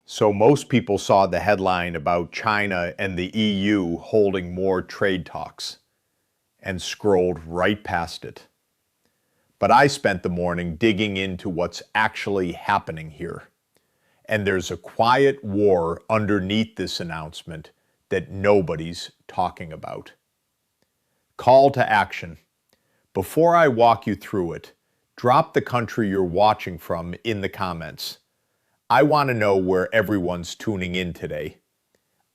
So most people saw the headline about China and the EU holding more trade talks and scrolled right past it. But I spent the morning digging into what's actually happening here. And there's a quiet war underneath this announcement that nobody's talking about. Call to action. Before I walk you through it, drop the country you're watching from in the comments. I want to know where everyone's tuning in today.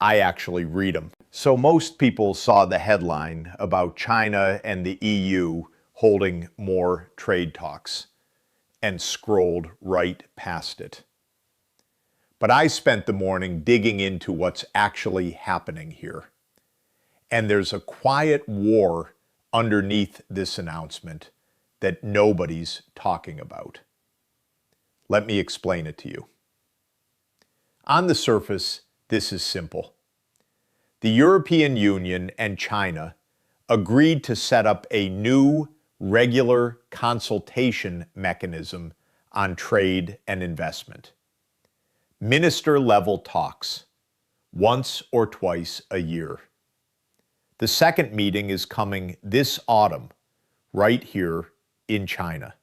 I actually read them. So most people saw the headline about China and the EU holding more trade talks and scrolled right past it. But I spent the morning digging into what's actually happening here. And there's a quiet war underneath this announcement that nobody's talking about. Let me explain it to you. On the surface, this is simple. The European Union and China agreed to set up a new regular consultation mechanism on trade and investment. Minister-level talks, once or twice a year. The second meeting is coming this autumn, right here in China.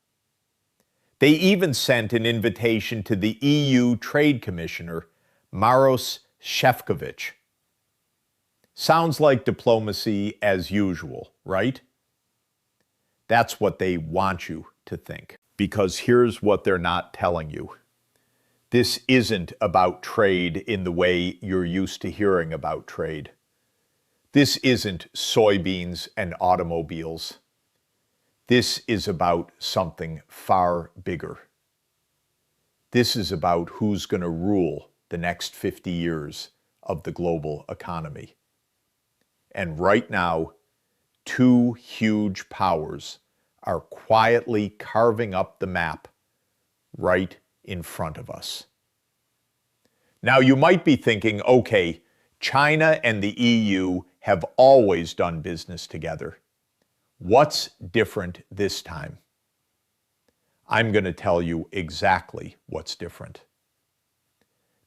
They even sent an invitation to the EU Trade Commissioner, Maros Šefčovič. Sounds like diplomacy as usual, right? That's what they want you to think. Because here's what they're not telling you. This isn't about trade in the way you're used to hearing about trade. This isn't soybeans and automobiles. This is about something far bigger. This is about who's going to rule the next 50 years of the global economy. And right now, two huge powers are quietly carving up the map right in front of us. Now you might be thinking, okay, China and the EU have always done business together. What's different this time? I'm going to tell you exactly what's different.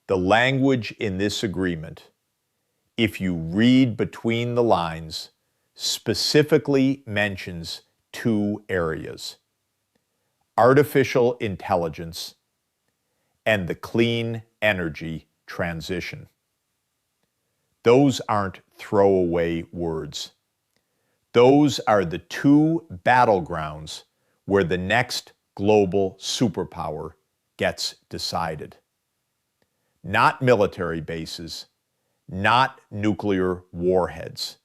The language in this agreement, if you read between the lines, specifically mentions two areas: artificial intelligence and the clean energy transition. Those aren't throwaway words. Those are the two battlegrounds where the next global superpower gets decided. Not military bases, not nuclear warheads.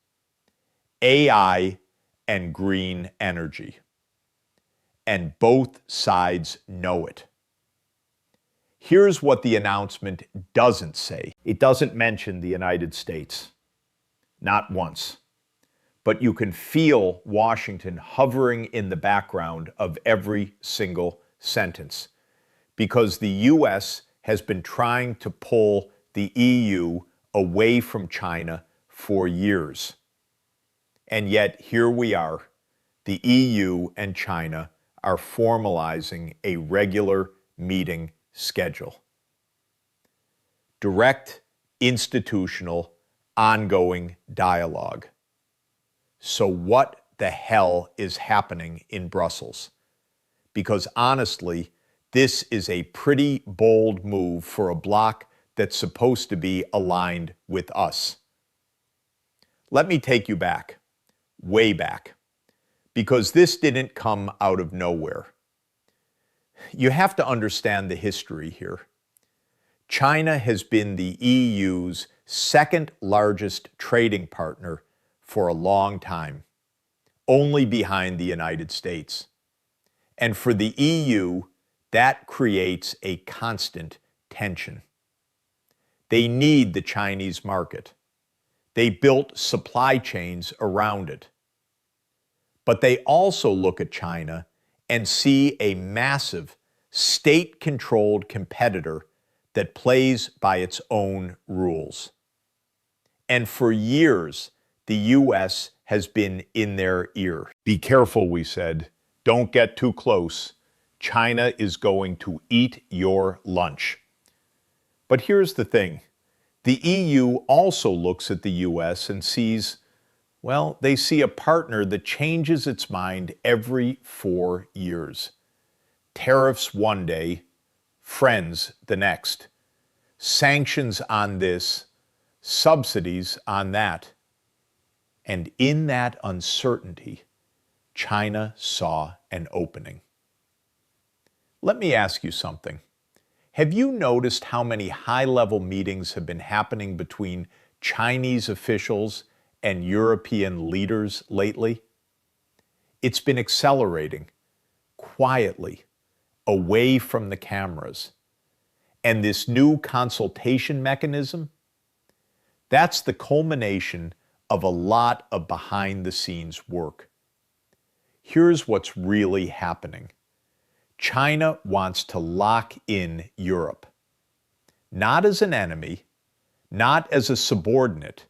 AI and green energy. And both sides know it. Here's what the announcement doesn't say. It doesn't mention the United States. Not once. But you can feel Washington hovering in the background of every single sentence, because the U.S. has been trying to pull the EU away from China for years. And yet here we are. The EU and China are formalizing a regular meeting schedule. Direct, institutional, ongoing dialogue. So what the hell is happening in Brussels? Because honestly, this is a pretty bold move for a bloc that's supposed to be aligned with us. Let me take you back, way back, because this didn't come out of nowhere. You have to understand the history here. China has been the EU's second largest trading partner for a long time, only behind the United States. And for the EU, that creates a constant tension. They need the Chinese market. They built supply chains around it. But they also look at China and see a massive state-controlled competitor that plays by its own rules. And for years, the U.S. has been in their ear. Be careful, we said. Don't get too close. China is going to eat your lunch. But here's the thing. The EU also looks at the US and sees, well, they see a partner that changes its mind every 4 years. Tariffs one day, friends the next. Sanctions on this, subsidies on that. And in that uncertainty, China saw an opening. Let me ask you something. Have you noticed how many high-level meetings have been happening between Chinese officials and European leaders lately? It's been accelerating, quietly, away from the cameras. And this new consultation mechanism, that's the culmination of a lot of behind-the-scenes work. Here's what's really happening. China wants to lock in Europe, not as an enemy, not as a subordinate,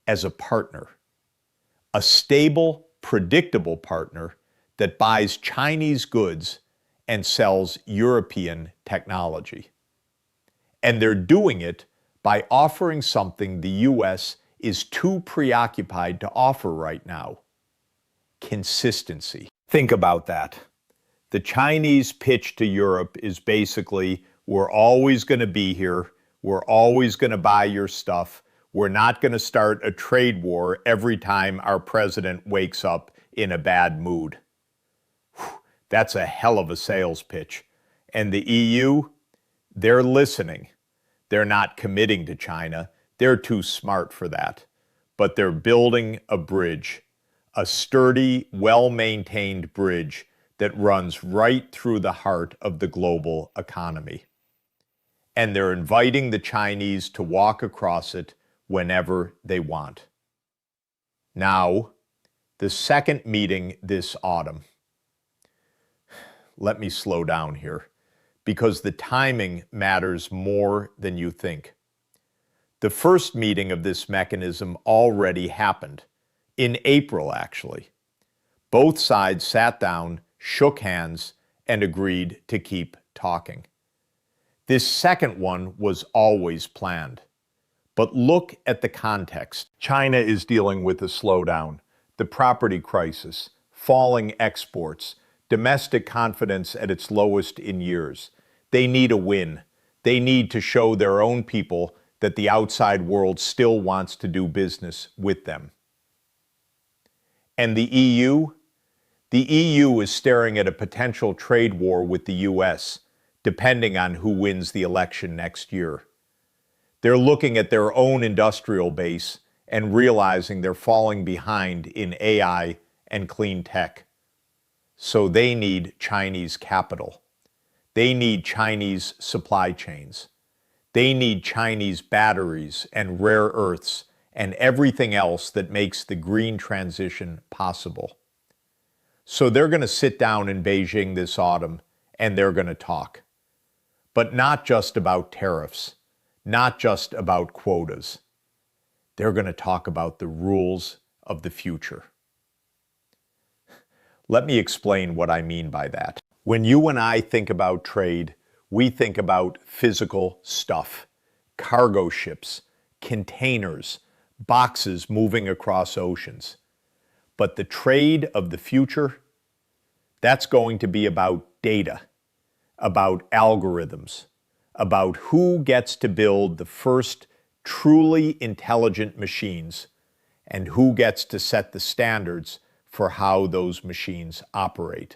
as a partner, a stable, predictable partner that buys Chinese goods and sells European technology. And they're doing it by offering something the US is too preoccupied to offer right now: consistency. Think about that. The Chinese pitch to Europe is basically, we're always going to be here, we're always going to buy your stuff, we're not going to start a trade war every time our president wakes up in a bad mood. Whew, that's a hell of a sales pitch. And the EU, they're listening. They're not committing to China. They're too smart for that. But they're building a bridge, a sturdy, well-maintained bridge that runs right through the heart of the global economy. And they're inviting the Chinese to walk across it whenever they want. Now, the second meeting this autumn. Let me slow down here, because the timing matters more than you think. The first meeting of this mechanism already happened, in April actually. Both sides sat down, shook hands, and agreed to keep talking. This second one was always planned. But look at the context. China is dealing with a slowdown, the property crisis, falling exports, domestic confidence at its lowest in years. They need a win. They need to show their own people that the outside world still wants to do business with them. And the EU? The EU is staring at a potential trade war with the US, depending on who wins the election next year. They're looking at their own industrial base and realizing they're falling behind in AI and clean tech. So they need Chinese capital. They need Chinese supply chains. They need Chinese batteries and rare earths and everything else that makes the green transition possible. So they're going to sit down in Beijing this autumn and they're going to talk. But not just about tariffs, not just about quotas. They're going to talk about the rules of the future. Let me explain what I mean by that. When you and I think about trade, we think about physical stuff, cargo ships, containers, boxes moving across oceans. But the trade of the future, that's going to be about data, about algorithms, about who gets to build the first truly intelligent machines and who gets to set the standards for how those machines operate.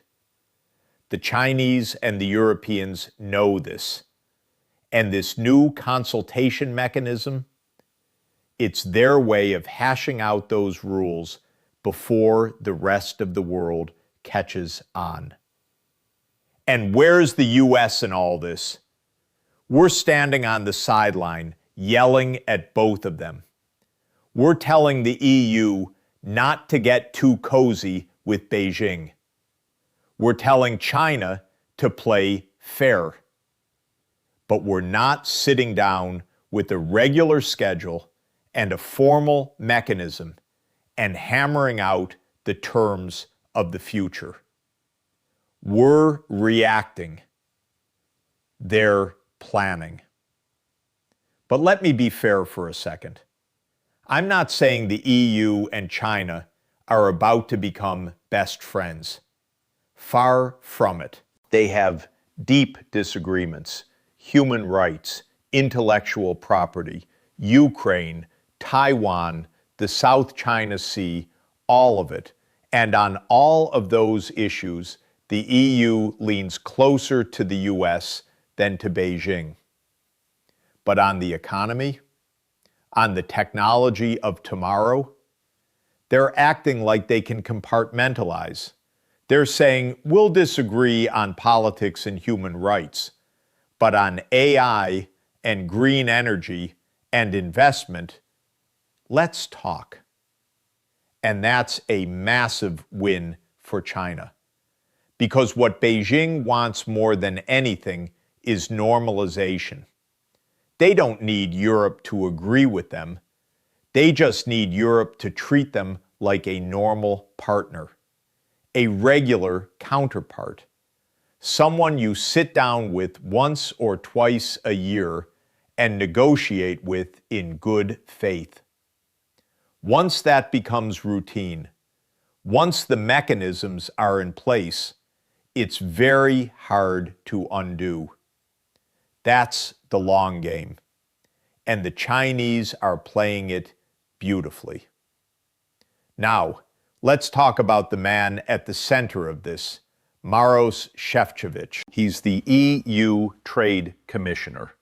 The Chinese and the Europeans know this. And this new consultation mechanism, it's their way of hashing out those rules before the rest of the world catches on. And where's the US in all this? We're standing on the sideline, yelling at both of them. We're telling the EU not to get too cozy with Beijing. We're telling China to play fair. But we're not sitting down with a regular schedule and a formal mechanism and hammering out the terms of the future. We're reacting. They're planning. But let me be fair for a second. I'm not saying the EU and China are about to become best friends. Far from it. They have deep disagreements: human rights, intellectual property, Ukraine, Taiwan, the South China Sea, all of it. And on all of those issues, the EU leans closer to the US than to Beijing. But on the economy, on the technology of tomorrow, they're acting like they can compartmentalize. They're saying, we'll disagree on politics and human rights, but on AI and green energy and investment, let's talk. And that's a massive win for China. Because what Beijing wants more than anything is normalization. They don't need Europe to agree with them. They just need Europe to treat them like a normal partner, a regular counterpart, someone you sit down with once or twice a year and negotiate with in good faith. Once that becomes routine, once the mechanisms are in place, it's very hard to undo. That's the long game, and the Chinese are playing it beautifully. Now, let's talk about the man at the center of this, Maros Šefčovič. He's the EU Trade Commissioner,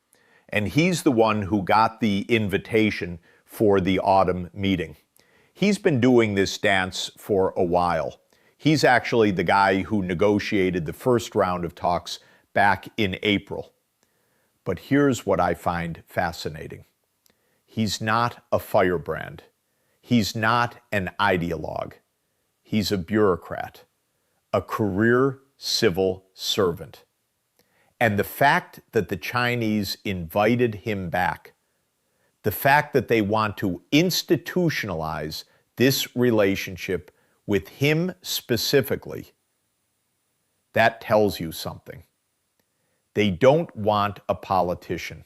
and he's the one who got the invitation for the autumn meeting. He's been doing this dance for a while. He's actually the guy who negotiated the first round of talks back in April. But here's what I find fascinating. He's not a firebrand. He's not an ideologue. He's a bureaucrat, a career civil servant. And the fact that the Chinese invited him back, the fact that they want to institutionalize this relationship with him specifically, that tells you something. They don't want a politician.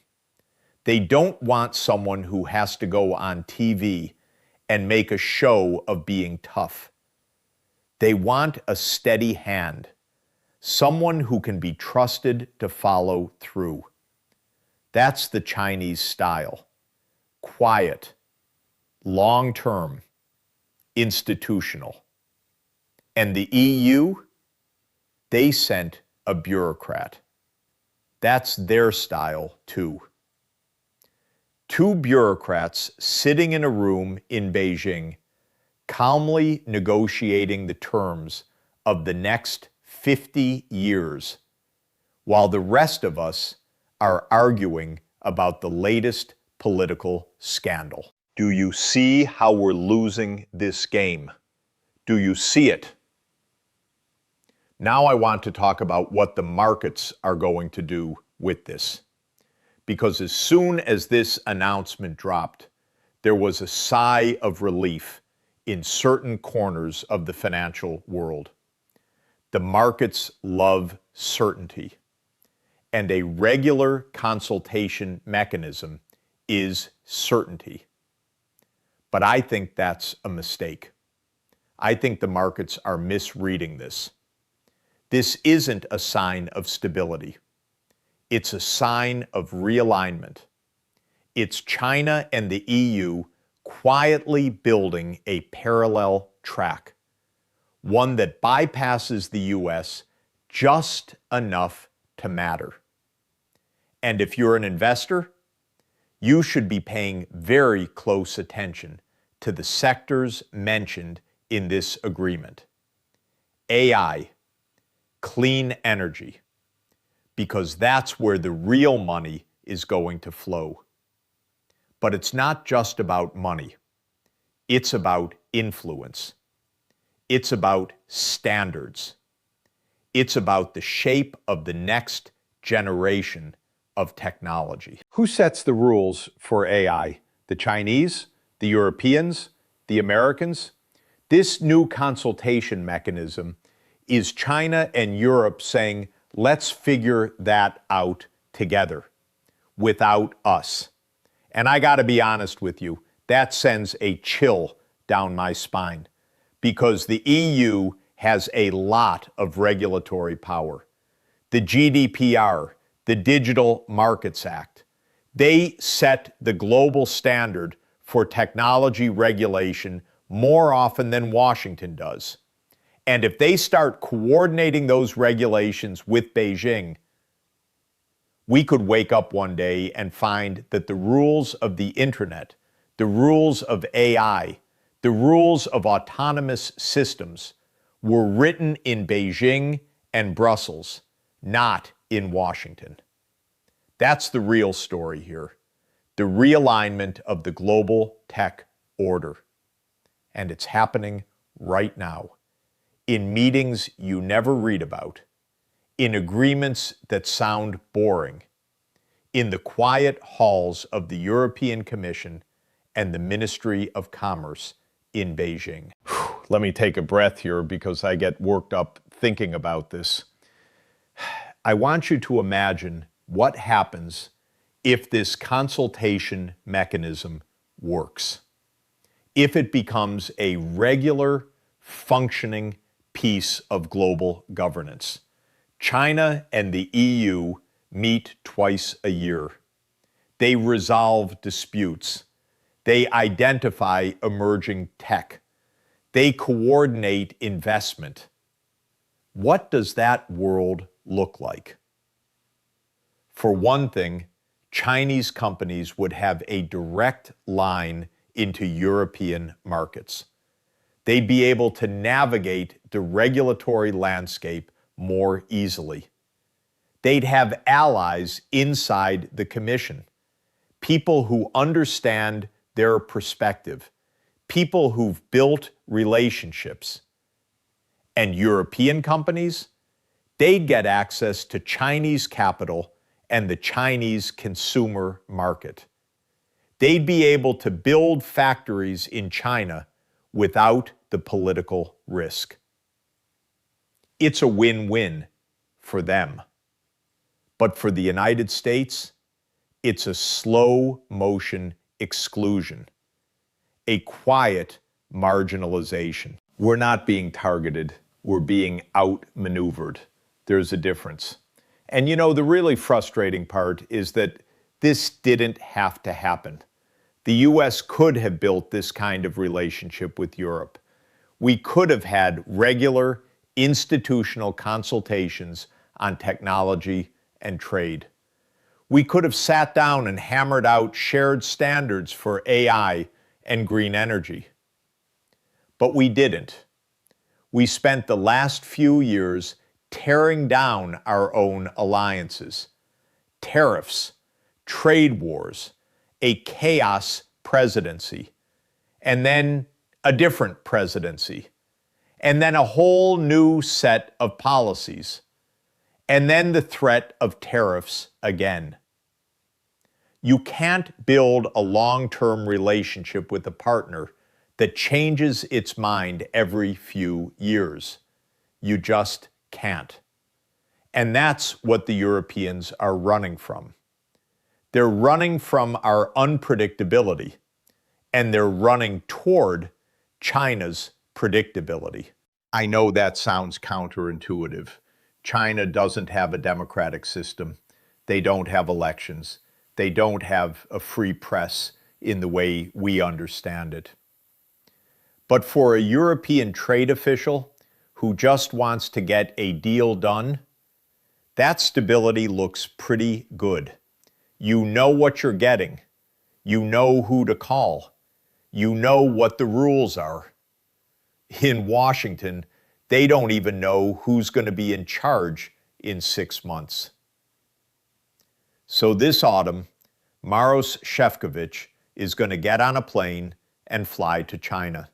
They don't want someone who has to go on TV and make a show of being tough. They want a steady hand, someone who can be trusted to follow through. That's the Chinese style. Quiet, long-term, institutional. And the EU, they sent a bureaucrat. That's their style, too. Two bureaucrats sitting in a room in Beijing, calmly negotiating the terms of the next 50 years, while the rest of us are arguing about the latest political scandal. Do you see how we're losing this game? Do you see it? Now I want to talk about what the markets are going to do with this. Because as soon as this announcement dropped, there was a sigh of relief in certain corners of the financial world. The markets love certainty, and a regular consultation mechanism is certainty. But I think that's a mistake. I think the markets are misreading this. This isn't a sign of stability. It's a sign of realignment. It's China and the EU quietly building a parallel track, one that bypasses the US just enough to matter. And if you're an investor, you should be paying very close attention to the sectors mentioned in this agreement. AI, clean energy, because that's where the real money is going to flow. But it's not just about money. It's about influence. It's about standards. It's about the shape of the next generation of technology. Who sets the rules for AI? The Chinese? The Europeans? The Americans? This new consultation mechanism is China and Europe saying, let's figure that out together, without us. And I got to be honest with you, that sends a chill down my spine because the EU has a lot of regulatory power. The GDPR, the Digital Markets Act, they set the global standard for technology regulation more often than Washington does. And if they start coordinating those regulations with Beijing, we could wake up one day and find that the rules of the internet, the rules of AI, the rules of autonomous systems were written in Beijing and Brussels, not in Washington. That's the real story here, the realignment of the global tech order. And it's happening right now, in meetings you never read about, in agreements that sound boring, in the quiet halls of the European Commission and the Ministry of Commerce in Beijing. Let me take a breath here because I get worked up thinking about this. I want you to imagine what happens if this consultation mechanism works, if it becomes a regular, functioning piece of global governance. China and the EU meet twice a year. They resolve disputes. They identify emerging tech. They coordinate investment. What does that world look like? For one thing, Chinese companies would have a direct line into European markets. They'd be able to navigate the regulatory landscape more easily. They'd have allies inside the Commission, people who understand their perspective, people who've built relationships. And European companies, they'd get access to Chinese capital and the Chinese consumer market. They'd be able to build factories in China without the political risk. It's a win-win for them. But for the United States, it's a slow motion exclusion, a quiet marginalization. We're not being targeted, we're being outmaneuvered. There's a difference. And you know, the really frustrating part is that this didn't have to happen. The US could have built this kind of relationship with Europe. We could have had regular institutional consultations on technology and trade. We could have sat down and hammered out shared standards for AI and green energy. But we didn't. We spent the last few years tearing down our own alliances. Tariffs, trade wars, a chaos presidency, and then a different presidency, and then a whole new set of policies, and then the threat of tariffs again. You can't build a long-term relationship with a partner that changes its mind every few years. You just can't. And that's what the Europeans are running from. They're running from our unpredictability, and they're running toward China's predictability. I know that sounds counterintuitive. China doesn't have a democratic system. They don't have elections. They don't have a free press in the way we understand it. But for a European trade official who just wants to get a deal done, that stability looks pretty good. You know what you're getting. You know who to call. You know what the rules are. In Washington, they don't even know who's going to be in charge in 6 months. So this autumn, Maros Shefčovič is going to get on a plane and fly to China.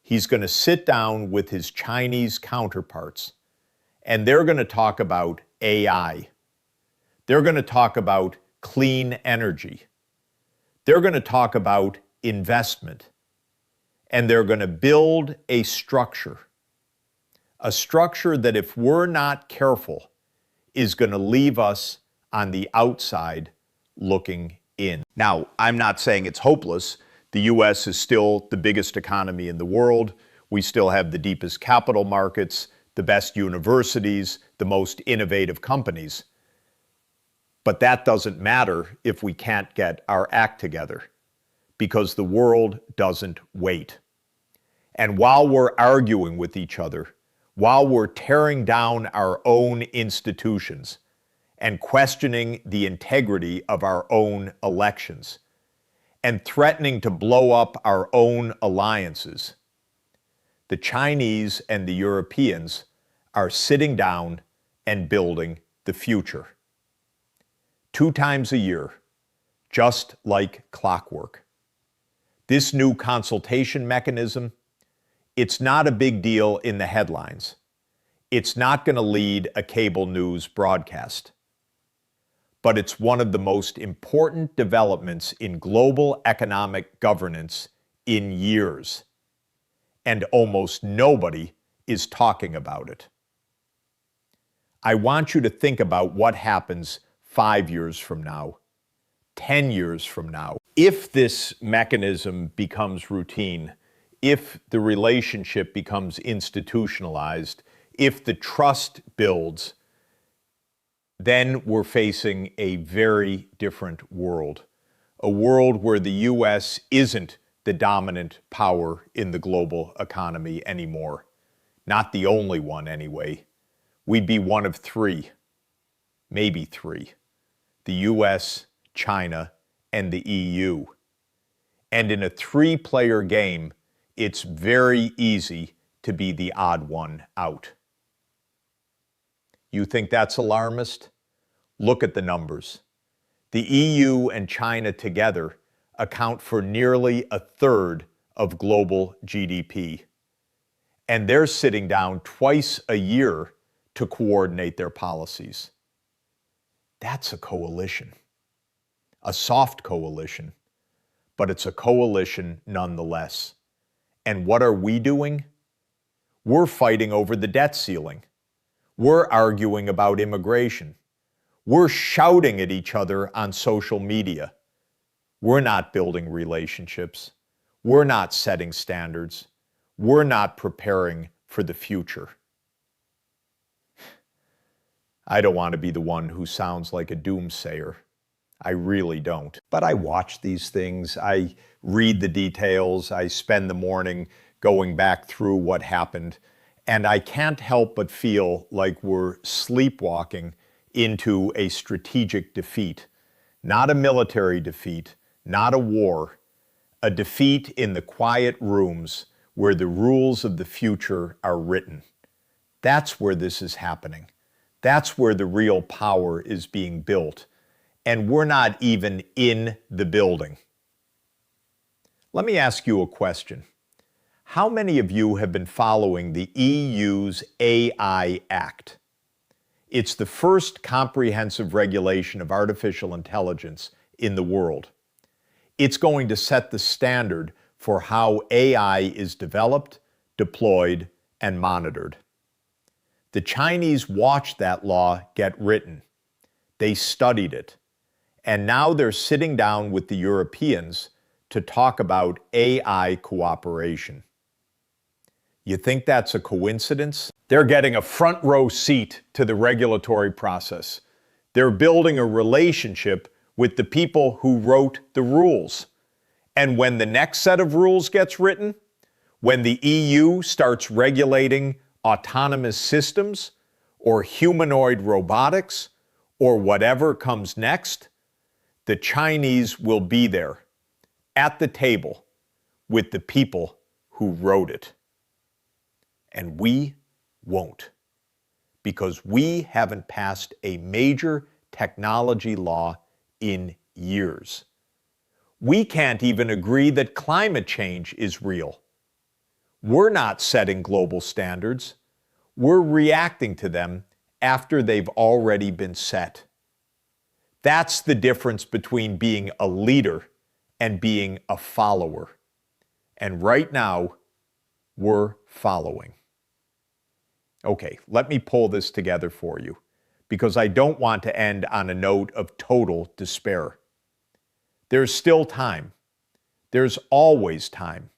He's going to sit down with his Chinese counterparts, and they're going to talk about AI. They're going to talk about clean energy. They're going to talk about investment. And they're going to build a structure that if we're not careful is going to leave us on the outside looking in. Now, I'm not saying it's hopeless. The U.S. is still the biggest economy in the world. We still have the deepest capital markets, the best universities, the most innovative companies. But that doesn't matter if we can't get our act together, because the world doesn't wait. And while we're arguing with each other, while we're tearing down our own institutions and questioning the integrity of our own elections and threatening to blow up our own alliances, the Chinese and the Europeans are sitting down and building the future. 2 times a year, just like clockwork. This new consultation mechanism, it's not a big deal in the headlines. It's not going to lead a cable news broadcast. But it's one of the most important developments in global economic governance in years. And almost nobody is talking about it. I want you to think about what happens 5 years from now, 10 years from now. If this mechanism becomes routine, if the relationship becomes institutionalized, if the trust builds, then we're facing a very different world. A world where the U.S. isn't the dominant power in the global economy anymore. Not the only one, anyway. We'd be one of 3, maybe 3. The U.S., China, and the EU. And in a 3-player game, it's very easy to be the odd one out. You think that's alarmist? Look at the numbers. The EU and China together account for nearly 1/3 of global GDP. And they're sitting down twice a year to coordinate their policies. That's a coalition. A soft coalition, but it's a coalition nonetheless. And what are we doing? We're fighting over the debt ceiling. We're arguing about immigration. We're shouting at each other on social media. We're not building relationships. We're not setting standards. We're not preparing for the future. I don't want to be the one who sounds like a doomsayer. I really don't. But I watch these things. I read the details. I spend the morning going back through what happened. And I can't help but feel like we're sleepwalking into a strategic defeat. Not a military defeat, not a war. A defeat in the quiet rooms where the rules of the future are written. That's where this is happening. That's where the real power is being built. And we're not even in the building. Let me ask you a question. How many of you have been following the EU's AI Act? It's the first comprehensive regulation of artificial intelligence in the world. It's going to set the standard for how AI is developed, deployed, and monitored. The Chinese watched that law get written. They studied it. And now they're sitting down with the Europeans to talk about AI cooperation. You think that's a coincidence? They're getting a front row seat to the regulatory process. They're building a relationship with the people who wrote the rules. And when the next set of rules gets written, when the EU starts regulating autonomous systems or humanoid robotics or whatever comes next, the Chinese will be there at the table with the people who wrote it. And we won't, because we haven't passed a major technology law in years. We can't even agree that climate change is real. We're not setting global standards. We're reacting to them after they've already been set. That's the difference between being a leader and being a follower. And right now, we're following. Okay, let me pull this together for you, because I don't want to end on a note of total despair. There's still time. There's always time.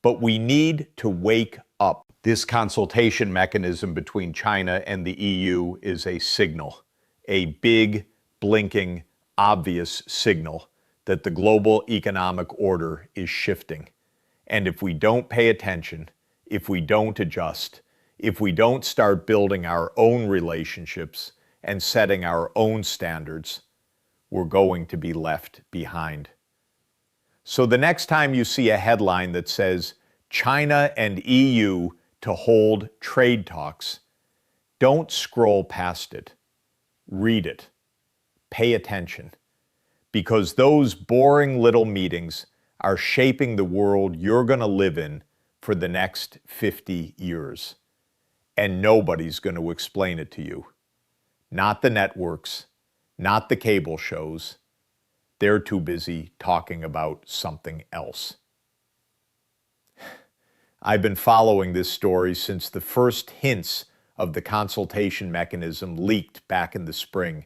But we need to wake up. This consultation mechanism between China and the EU is a signal, a big, blinking, obvious signal that the global economic order is shifting. And if we don't pay attention, if we don't adjust, if we don't start building our own relationships and setting our own standards, we're going to be left behind. So the next time you see a headline that says China and EU to hold trade talks, don't scroll past it. Read it. Pay attention. Because those boring little meetings are shaping the world you're going to live in for the next 50 years. And nobody's going to explain it to you. Not the networks, not the cable shows. They're too busy talking about something else. I've been following this story since the first hints of the consultation mechanism leaked back in the spring.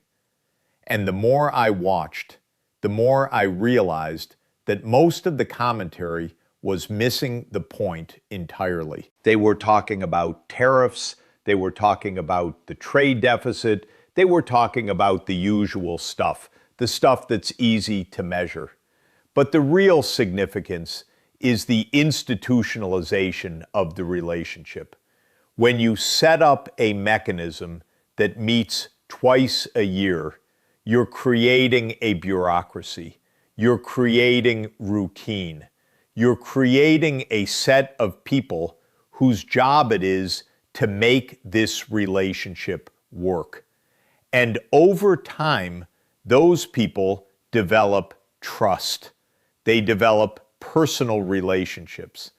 And the more I watched, the more I realized that most of the commentary was missing the point entirely. They were talking about tariffs, they were talking about the trade deficit, they were talking about the usual stuff, the stuff that's easy to measure. But the real significance is the institutionalization of the relationship. When you set up a mechanism that meets twice a year, you're creating a bureaucracy. You're creating routine. You're creating a set of people whose job it is to make this relationship work. And over time, those people develop trust. They develop personal relationships.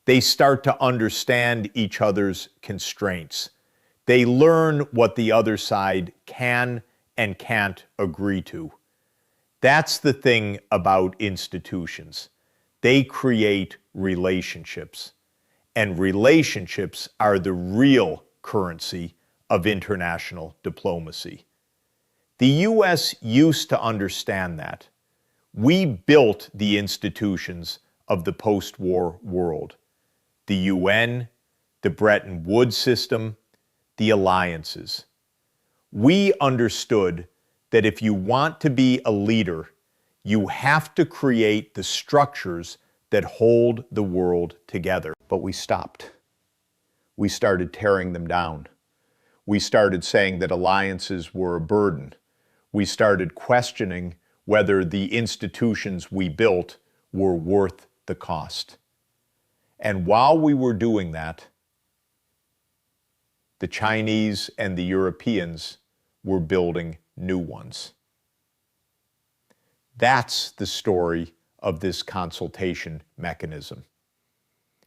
They start to understand each other's constraints. They learn what the other side can and can't agree to. That's the thing about institutions. They create relationships. And relationships are the real currency of international diplomacy. The U.S. used to understand that. We built the institutions of the post-war world. The UN, the Bretton Woods system, the alliances. We understood that if you want to be a leader, you have to create the structures that hold the world together. But we stopped. We started tearing them down. We started saying that alliances were a burden. We started questioning whether the institutions we built were worth the cost. And while we were doing that, the Chinese and the Europeans were building new ones. That's the story of this consultation mechanism.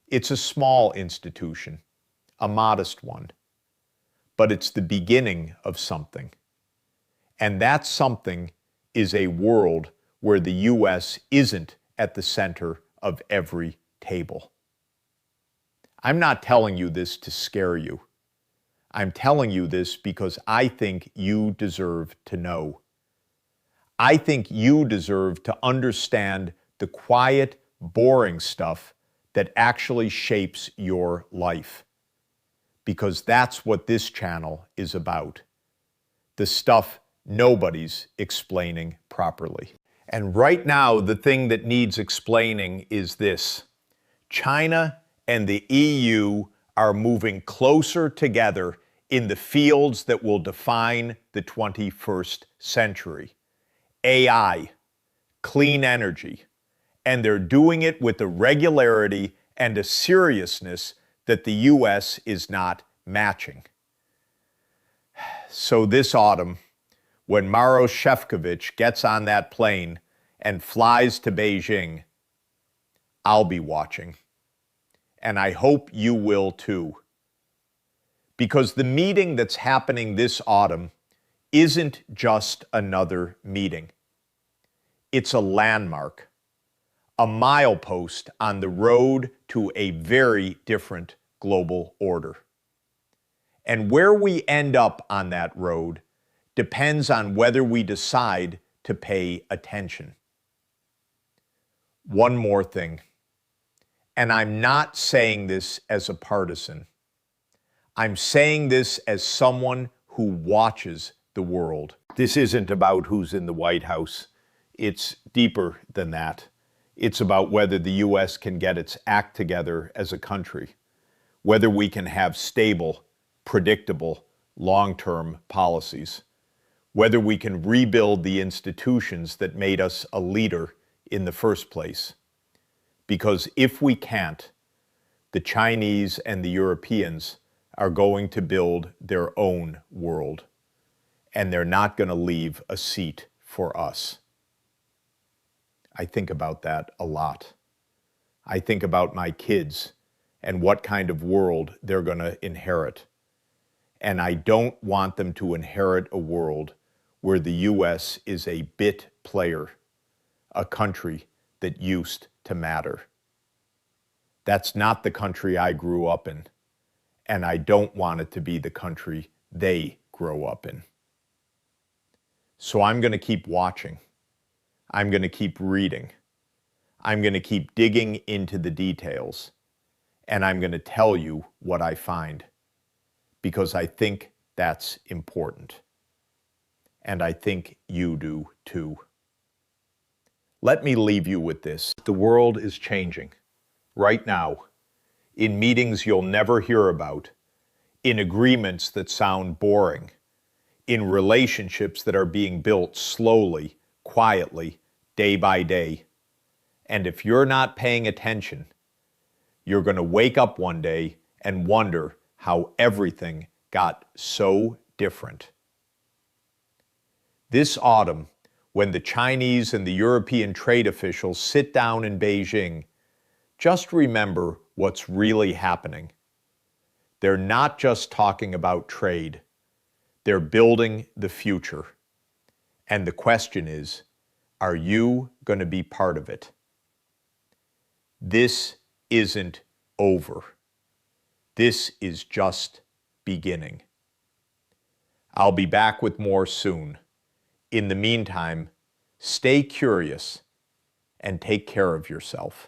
It's a small institution, a modest one, but it's the beginning of something. And that something is a world where the U.S. isn't at the center of every table. I'm not telling you this to scare you. I'm telling you this because I think you deserve to know. I think you deserve to understand the quiet, boring stuff that actually shapes your life. Because that's what this channel is about. The stuff nobody's explaining properly. And right now, the thing that needs explaining is this. China and the EU are moving closer together in the fields that will define the 21st century. AI, clean energy, and they're doing it with a regularity and a seriousness that the U.S. is not matching. So this autumn, when Maros Shefčovič gets on that plane and flies to Beijing, I'll be watching. And I hope you will too. Because the meeting that's happening this autumn isn't just another meeting. It's a landmark, a milepost on the road to a very different global order. And where we end up on that road depends on whether we decide to pay attention. One more thing, and I'm not saying this as a partisan. I'm saying this as someone who watches the world. This isn't about who's in the White House. It's deeper than that. It's about whether the U.S. can get its act together as a country, whether we can have stable, predictable, long-term policies, whether we can rebuild the institutions that made us a leader in the first place. Because if we can't, the Chinese and the Europeans are going to build their own world, and they're not going to leave a seat for us. I think about that a lot. I think about my kids and what kind of world they're going to inherit. And I don't want them to inherit a world where the U.S. is a bit player, a country that used to matter. That's not the country I grew up in, and I don't want it to be the country they grow up in. So I'm going to keep watching. I'm going to keep reading. I'm going to keep digging into the details, and I'm going to tell you what I find, because I think that's important. And I think you do too. Let me leave you with this. The world is changing right now, in meetings you'll never hear about, in agreements that sound boring, in relationships that are being built slowly, quietly, day by day. And if you're not paying attention, you're going to wake up one day and wonder how everything got so different. This autumn, when the Chinese and the European trade officials sit down in Beijing, just remember what's really happening. They're not just talking about trade. They're building the future. And the question is, are you going to be part of it? This isn't over. This is just beginning. I'll be back with more soon. In the meantime, stay curious and take care of yourself.